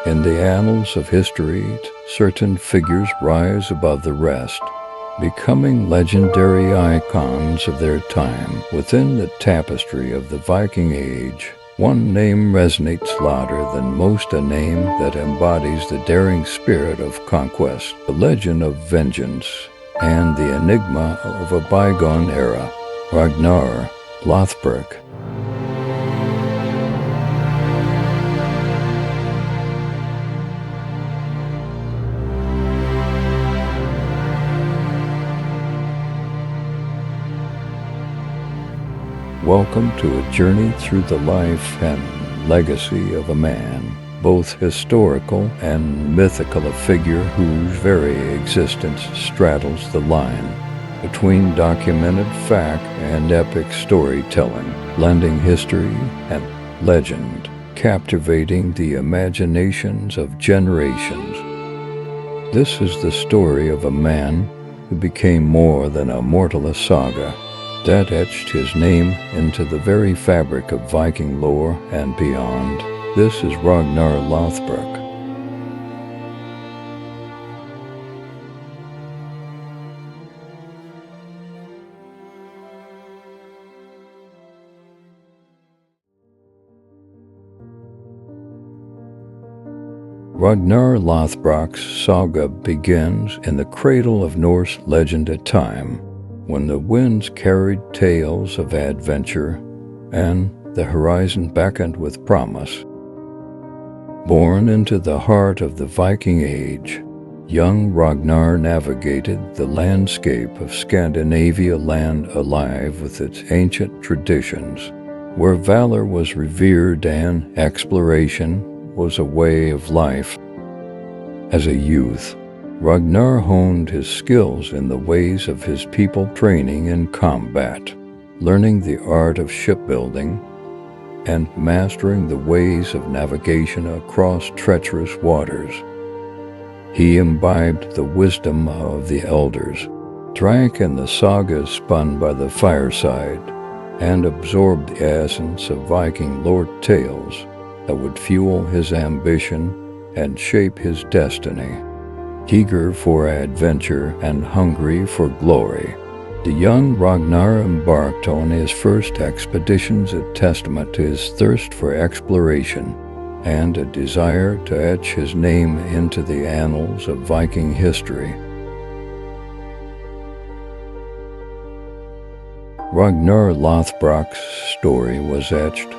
In the annals of history, certain figures rise above the rest, becoming legendary icons of their time. Within the tapestry of the Viking Age, one name resonates louder than most, a name that embodies the daring spirit of conquest, the legend of vengeance, and the enigma of a bygone era, Ragnar Lothbrok. Welcome to a journey through the life and legacy of a man, both historical and mythical, a figure whose very existence straddles the line between documented fact and epic storytelling, blending history and legend, captivating the imaginations of generations. This is the story of a man who became more than a mortal, saga that etched his name into the very fabric of Viking lore and beyond. This is Ragnar Lothbrok. Ragnar Lothbrok's saga begins in the cradle of Norse legend, at time when the winds carried tales of adventure and the horizon beckoned with promise. Born into the heart of the Viking Age, young Ragnar navigated the landscape of Scandinavia, land alive with its ancient traditions, where valor was revered and exploration was a way of life. As a youth, Ragnar honed his skills in the ways of his people, training in combat, learning the art of shipbuilding, and mastering the ways of navigation across treacherous waters. He imbibed the wisdom of the elders, drank in the sagas spun by the fireside, and absorbed the essence of Viking lore tales that would fuel his ambition and shape his destiny. Eager for adventure and hungry for glory, the young Ragnar embarked on his first expeditions, a testament to his thirst for exploration and a desire to etch his name into the annals of Viking history. Ragnar Lothbrok's story was etched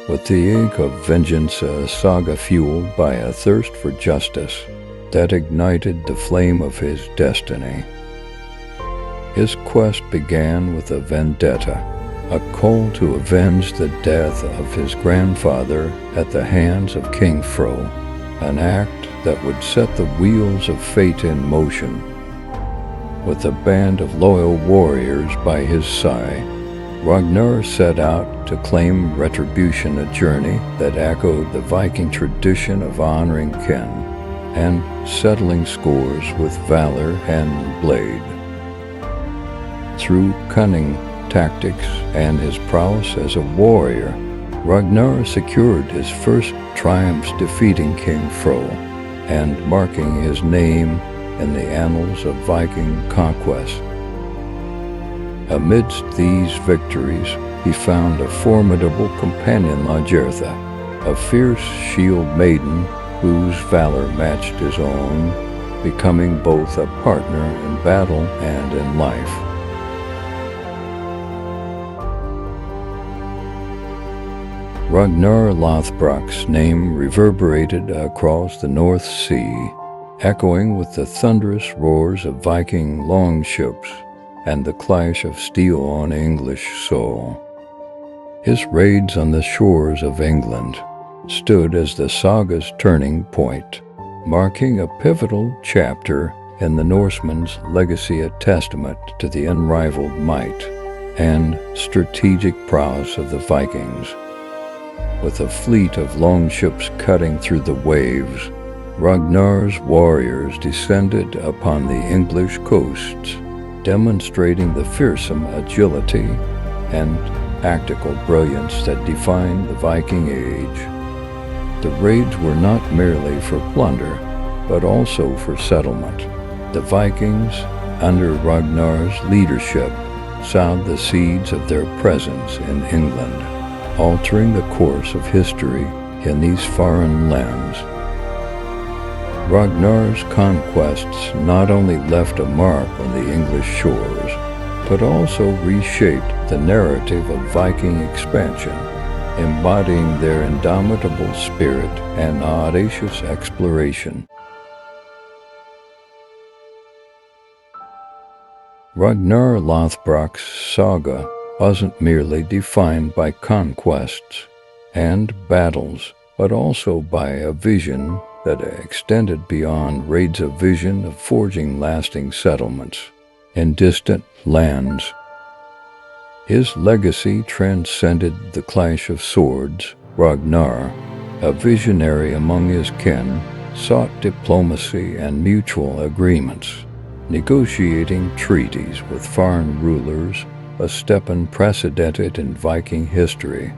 with the ink of vengeance, a saga fueled by a thirst for justice that ignited the flame of his destiny. His quest began with a vendetta, a call to avenge the death of his grandfather at the hands of King Fro, an act that would set the wheels of fate in motion. With a band of loyal warriors by his side, Ragnar set out to claim retribution, a journey that echoed the Viking tradition of honoring kin and settling scores with valor and blade. Through cunning tactics and his prowess as a warrior, Ragnar secured his first triumphs, defeating King Fro and marking his name in the annals of Viking conquest. Amidst these victories, he found a formidable companion, Lagertha, a fierce shield maiden whose valor matched his own, becoming both a partner in battle and in life. Ragnar Lothbrok's name reverberated across the North Sea, echoing with the thunderous roars of Viking longships and the clash of steel on English soil. His raids on the shores of England stood as the saga's turning point, marking a pivotal chapter in the Norseman's legacy, a testament to the unrivaled might and strategic prowess of the Vikings. With a fleet of longships cutting through the waves, Ragnar's warriors descended upon the English coasts, demonstrating the fearsome agility and tactical brilliance that defined the Viking Age. The raids were not merely for plunder, but also for settlement. The Vikings, under Ragnar's leadership, sowed the seeds of their presence in England, altering the course of history in these foreign lands. Ragnar's conquests not only left a mark on the English shores, but also reshaped the narrative of Viking expansion, embodying their indomitable spirit and audacious exploration. Ragnar Lothbrok's saga wasn't merely defined by conquests and battles, but also by a vision that extended beyond raids, a vision of forging lasting settlements in distant lands. His legacy transcended the clash of swords. Ragnar, a visionary among his kin, sought diplomacy and mutual agreements, negotiating treaties with foreign rulers, a step unprecedented in Viking history.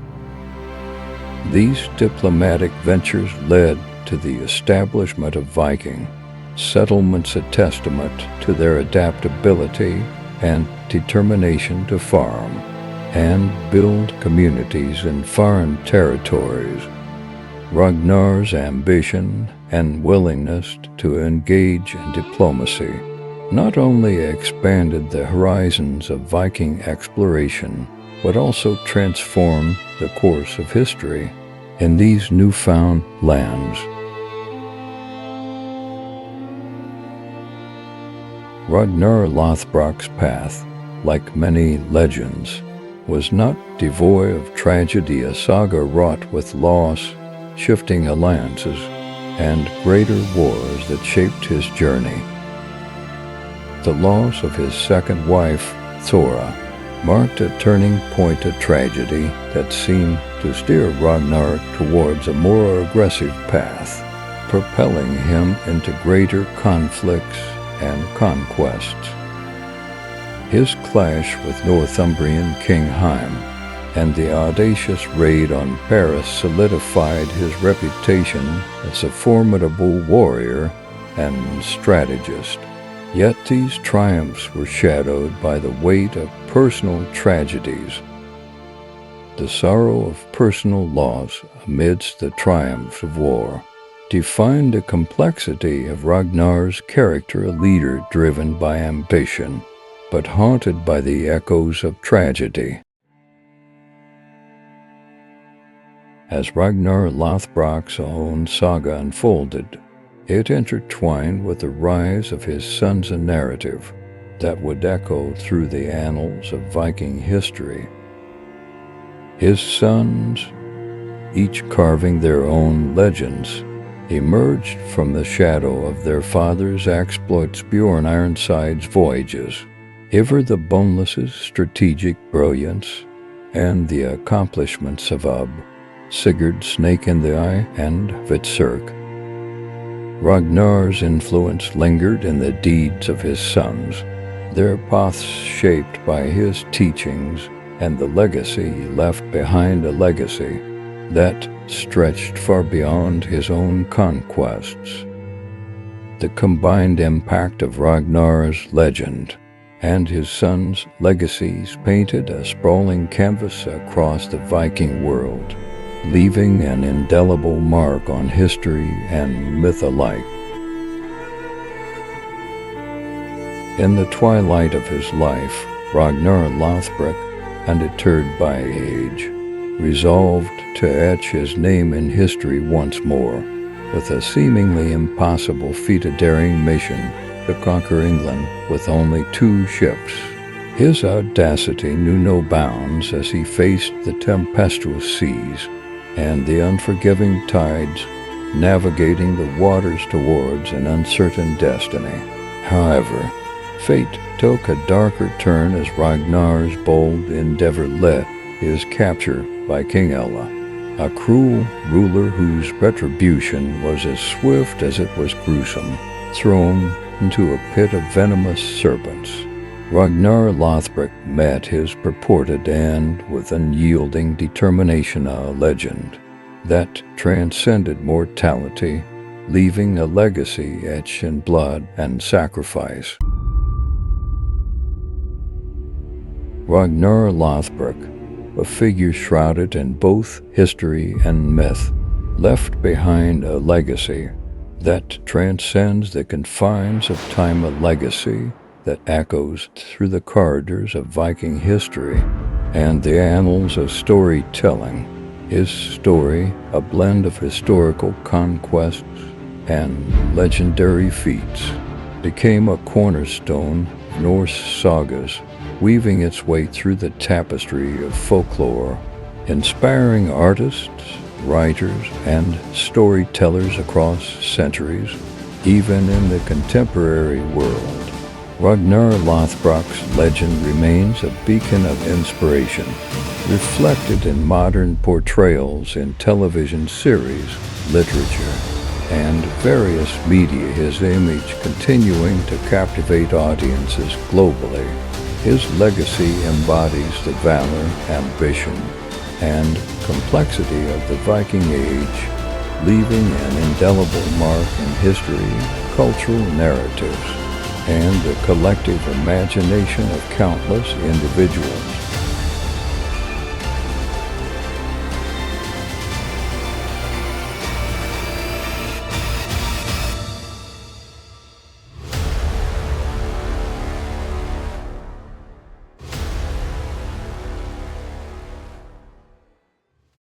These diplomatic ventures led to the establishment of Viking settlements, a testament to their adaptability and determination to farm and build communities in foreign territories. Ragnar's ambition and willingness to engage in diplomacy not only expanded the horizons of Viking exploration, but also transformed the course of history in these newfound lands. Ragnar Lothbrok's path, like many legends, was not devoid of tragedy, a saga wrought with loss, shifting alliances, and greater wars that shaped his journey. The loss of his second wife, Thora, marked a turning point, a tragedy that seemed to steer Ragnar towards a more aggressive path, propelling him into greater conflicts and conquests. His clash with Northumbrian King Haem and the audacious raid on Paris solidified his reputation as a formidable warrior and strategist. Yet these triumphs were shadowed by the weight of personal tragedies. The sorrow of personal loss amidst the triumphs of war defined the complexity of Ragnar's character, a leader driven by ambition, but haunted by the echoes of tragedy. As Ragnar Lothbrok's own saga unfolded, it intertwined with the rise of his sons, a narrative that would echo through the annals of Viking history. His sons, each carving their own legends, emerged from the shadow of their father's exploits. Bjorn Ironside's voyages, Ivar the Boneless's strategic brilliance, and the accomplishments of Sigurd Snake in the Eye, and Vitsirk. Ragnar's influence lingered in the deeds of his sons, their paths shaped by his teachings, and the legacy he left behind, a legacy that stretched far beyond his own conquests. The combined impact of Ragnar's legend and his sons' legacies painted a sprawling canvas across the Viking world, leaving an indelible mark on history and myth alike. In the twilight of his life, Ragnar Lothbrok, undeterred by age, resolved to etch his name in history once more, with a seemingly impossible feat, a daring mission to conquer England with only 2 ships. His audacity knew no bounds as he faced the tempestuous seas and the unforgiving tides, navigating the waters towards an uncertain destiny. However, fate took a darker turn as Ragnar's bold endeavor led his capture by King Ella, a cruel ruler whose retribution was as swift as it was gruesome, thrown into a pit of venomous serpents. Ragnar Lothbrok met his purported end with unyielding determination, a legend that transcended mortality, leaving a legacy etched in blood and sacrifice. Ragnar Lothbrok, a figure shrouded in both history and myth, left behind a legacy that transcends the confines of time, a legacy that echoes through the corridors of Viking history and the annals of storytelling. His story, a blend of historical conquests and legendary feats, became a cornerstone of Norse sagas, weaving its way through the tapestry of folklore, inspiring artists, writers, and storytellers across centuries, even in the contemporary world. Ragnar Lothbrok's legend remains a beacon of inspiration, reflected in modern portrayals in television series, literature, and various media, his image continuing to captivate audiences globally. His legacy embodies the valor, ambition, and complexity of the Viking Age, leaving an indelible mark in history, cultural narratives, and the collective imagination of countless individuals.